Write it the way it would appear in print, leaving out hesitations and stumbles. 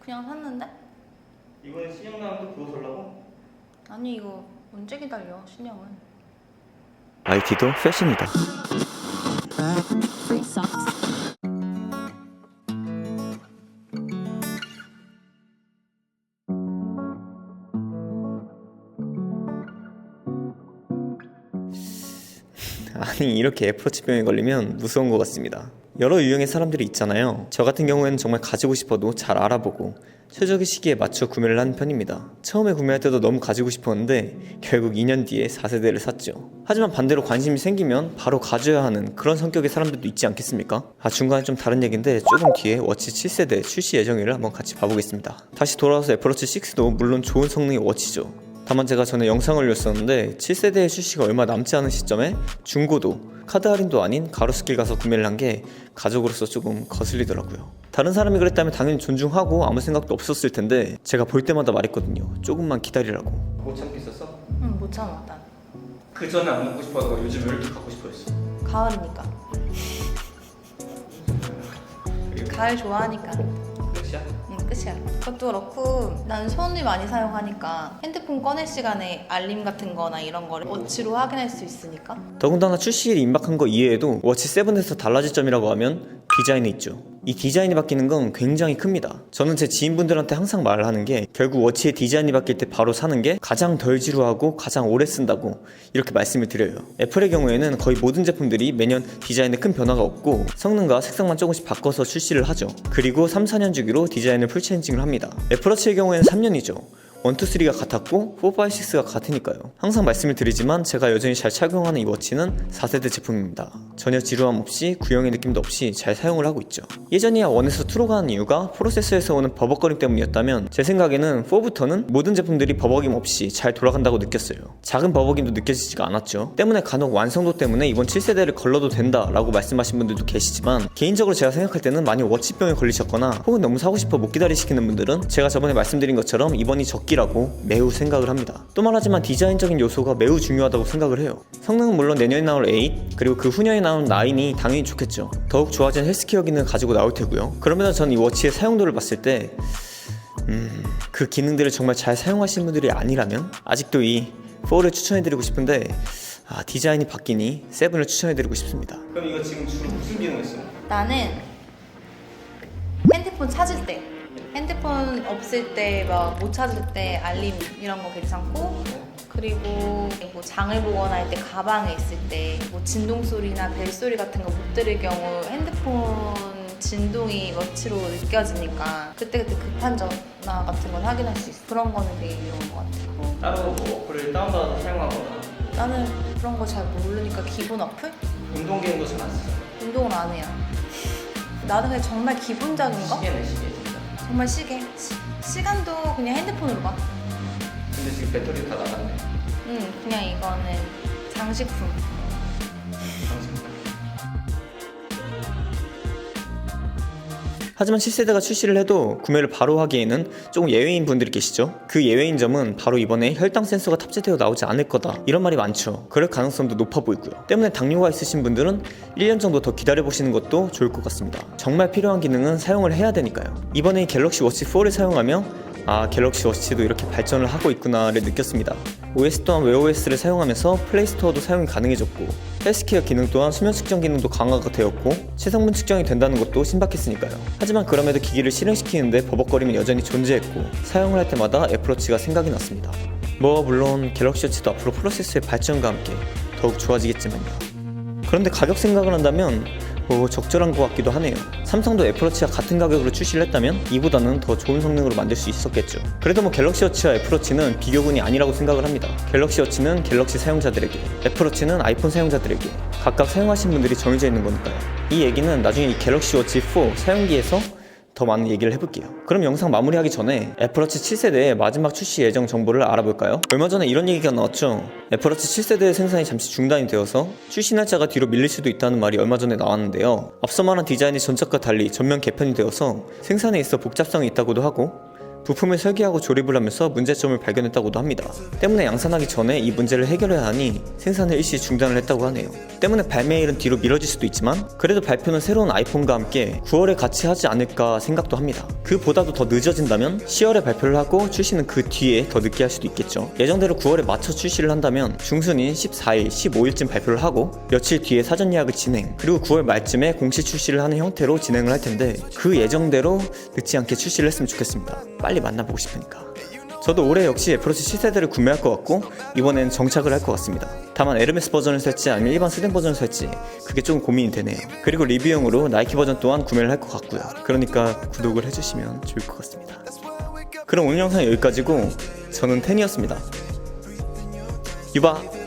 그냥 샀는데? 이번에 신형 나면 또 그거 살라고? 아니 이거 언제 기다려 신형은. IT도 패션이다. 아니 이렇게 애플워치병에 걸리면 무서운 것 같습니다. 여러 유형의 사람들이 있잖아요. 저 같은 경우에는 정말 가지고 싶어도 잘 알아보고 최적의 시기에 맞춰 구매를 하는 편입니다. 처음에 구매할 때도 너무 가지고 싶었는데 결국 2년 뒤에 4세대를 샀죠. 하지만 반대로 관심이 생기면 바로 가져야 하는 그런 성격의 사람들도 있지 않겠습니까? 중간에 좀 다른 얘기인데 조금 뒤에 워치 7세대 출시 예정일을 한번 같이 봐보겠습니다. 다시 돌아와서 애플워치 6도 물론 좋은 성능의 워치죠. 다만 제가 전에 영상을 올렸었는데 7세대의 출시가 얼마 남지 않은 시점에 중고도 카드 할인도 아닌 가로수길 가서 구매를 한 게 가족으로서 조금 거슬리더라고요. 다른 사람이 그랬다면 당연히 존중하고 아무 생각도 없었을 텐데 제가 볼 때마다 말했거든요. 조금만 기다리라고. 못 참겠었어? 응 못 참아 난. 그 전에 안 먹고 싶어서 요즘 왜 이렇게 갖고 싶어 했어? 가을이니까. 가을 좋아하니까. 끝이야? 응 끝이야. 그것도 그렇고 난 손을 많이 사용하니까 핸드폰 꺼낼 시간에 알림 같은 거나 이런 거를 워치로 확인할 수 있으니까. 더군다나 출시일이 임박한 거 이외에도 워치 7에서 달라질 점이라고 하면 디자인에 있죠. 이 디자인이 바뀌는 건 굉장히 큽니다. 저는 제 지인분들한테 항상 말을 하는 게 결국 워치의 디자인이 바뀔 때 바로 사는 게 가장 덜 지루하고 가장 오래 쓴다고 이렇게 말씀을 드려요. 애플의 경우에는 거의 모든 제품들이 매년 디자인에 큰 변화가 없고 성능과 색상만 조금씩 바꿔서 출시를 하죠. 그리고 3, 4년 주기로 디자인을 풀체인징을 합니다. 애플워치의 경우에는 3년이죠. 1, 2, 3가 같았고 4, 5, 6가 같으니까요. 항상 말씀을 드리지만 제가 여전히 잘 착용하는 이 워치는 4세대 제품입니다. 전혀 지루함 없이 구형의 느낌도 없이 잘 사용을 하고 있죠. 예전이야 1에서 2로 가는 이유가 프로세서에서 오는 버벅거림 때문이었다면 제 생각에는 4부터는 모든 제품들이 버벅임 없이 잘 돌아간다고 느꼈어요. 작은 버벅임도 느껴지지가 않았죠. 때문에 간혹 완성도 때문에 이번 7세대를 걸러도 된다 라고 말씀하신 분들도 계시지만 개인적으로 제가 생각할 때는 많이 워치병에 걸리셨거나 혹은 너무 사고 싶어 못 기다리시는 분들은 제가 저번에 말씀드린 것처럼 이번이 적기라고 매우 생각을 합니다. 또 말하지만 디자인적인 요소가 매우 중요하다고 생각을 해요. 성능은 물론 내년에 나올 8 그리고 그 후년에 나올 9이 당연히 좋겠죠. 더욱 좋아진 헬스케어 기능을 가지고 나올 테고요. 그러면 전 이 워치의 사용도를 봤을 때 그 기능들을 정말 잘 사용하시는 분들이 아니라면 아직도 이 4를 추천해드리고 싶은데 디자인이 바뀌니 7을 추천해드리고 싶습니다. 그럼 이거 지금 주로 무슨 기능을 써? 나는 핸드폰 찾을 때, 핸드폰 없을 때 막 못 찾을 때 알림 이런 거 괜찮고, 그리고 뭐 장을 보거나 할 때 가방에 있을 때 뭐 진동 소리나 벨 소리 같은 거 못 들을 경우 핸드폰 진동이 워치로 느껴지니까 그때그때 급한 전화 같은 건 확인할 수 있어. 그런 거는 되게 유용한 것 같아. 따로 뭐 어플을 다운받아서 사용하거나 나는 그런 거 잘 모르니까 기본 어플? 운동 기능도 잘 안 써. 운동을 안 해요. 나는 그냥 정말 기본적인 거? 시계네 시계 진짜. 정말 시계. 시간도 그냥 핸드폰으로 봐. 근데 지금 배터리 다 나갔네. 응, 그냥 이거는 장식품. 하지만 7세대가 출시를 해도 구매를 바로 하기에는 조금 예외인 분들이 계시죠. 그 예외인 점은 바로 이번에 혈당 센서가 탑재되어 나오지 않을 거다 이런 말이 많죠. 그럴 가능성도 높아 보이고요. 때문에 당뇨가 있으신 분들은 1년 정도 더 기다려보시는 것도 좋을 것 같습니다. 정말 필요한 기능은 사용을 해야 되니까요. 이번에 갤럭시 워치 4를 사용하며 갤럭시 워치도 이렇게 발전을 하고 있구나를 느꼈습니다. OS 또한 웨어OS를 사용하면서 플레이스토어도 사용이 가능해졌고 헬스케어 기능 또한 수면 측정 기능도 강화가 되었고 체성분 측정이 된다는 것도 신박했으니까요. 하지만 그럼에도 기기를 실행시키는데 버벅거림은 여전히 존재했고 사용을 할 때마다 애플워치가 생각이 났습니다. 물론 갤럭시 워치도 앞으로 프로세서의 발전과 함께 더욱 좋아지겠지만요. 그런데 가격 생각을 한다면 적절한 것 같기도 하네요. 삼성도 애플워치와 같은 가격으로 출시를 했다면 이보다는 더 좋은 성능으로 만들 수 있었겠죠. 그래도 갤럭시 워치와 애플워치는 비교군이 아니라고 생각을 합니다. 갤럭시 워치는 갤럭시 사용자들에게, 애플워치는 아이폰 사용자들에게 각각 사용하신 분들이 정해져 있는 거니까요. 이 얘기는 나중에 이 갤럭시 워치 4 사용기에서 더 많은 얘기를 해볼게요. 그럼 영상 마무리하기 전에 애플워치 7세대의 마지막 출시 예정 정보를 알아볼까요? 얼마 전에 이런 얘기가 나왔죠. 애플워치 7세대의 생산이 잠시 중단이 되어서 출시 날짜가 뒤로 밀릴 수도 있다는 말이 얼마 전에 나왔는데요. 앞서 말한 디자인이 전작과 달리 전면 개편이 되어서 생산에 있어 복잡성이 있다고도 하고 부품을 설계하고 조립을 하면서 문제점을 발견했다고도 합니다. 때문에 양산하기 전에 이 문제를 해결해야 하니 생산을 일시 중단을 했다고 하네요. 때문에 발매일은 뒤로 미뤄질 수도 있지만 그래도 발표는 새로운 아이폰과 함께 9월에 같이 하지 않을까 생각도 합니다. 그보다도 더 늦어진다면 10월에 발표를 하고 출시는 그 뒤에 더 늦게 할 수도 있겠죠. 예정대로 9월에 맞춰 출시를 한다면 중순인 14일, 15일쯤 발표를 하고 며칠 뒤에 사전 예약을 진행, 그리고 9월 말쯤에 공식 출시를 하는 형태로 진행을 할 텐데 그 예정대로 늦지 않게 출시를 했으면 좋겠습니다. 빨리 만나보고 싶으니까. 저도 올해 역시 애플워치 7세대를 구매할 것 같고 이번엔 정착을 할 것 같습니다. 다만 에르메스 버전을 살지 아니면 일반 스댕 버전을 살지 그게 좀 고민이 되네요. 그리고 리뷰용으로 나이키 버전 또한 구매를 할 것 같고요. 그러니까 구독을 해주시면 좋을 것 같습니다. 그럼 오늘 영상 여기까지고 저는 텐이었습니다. 유바!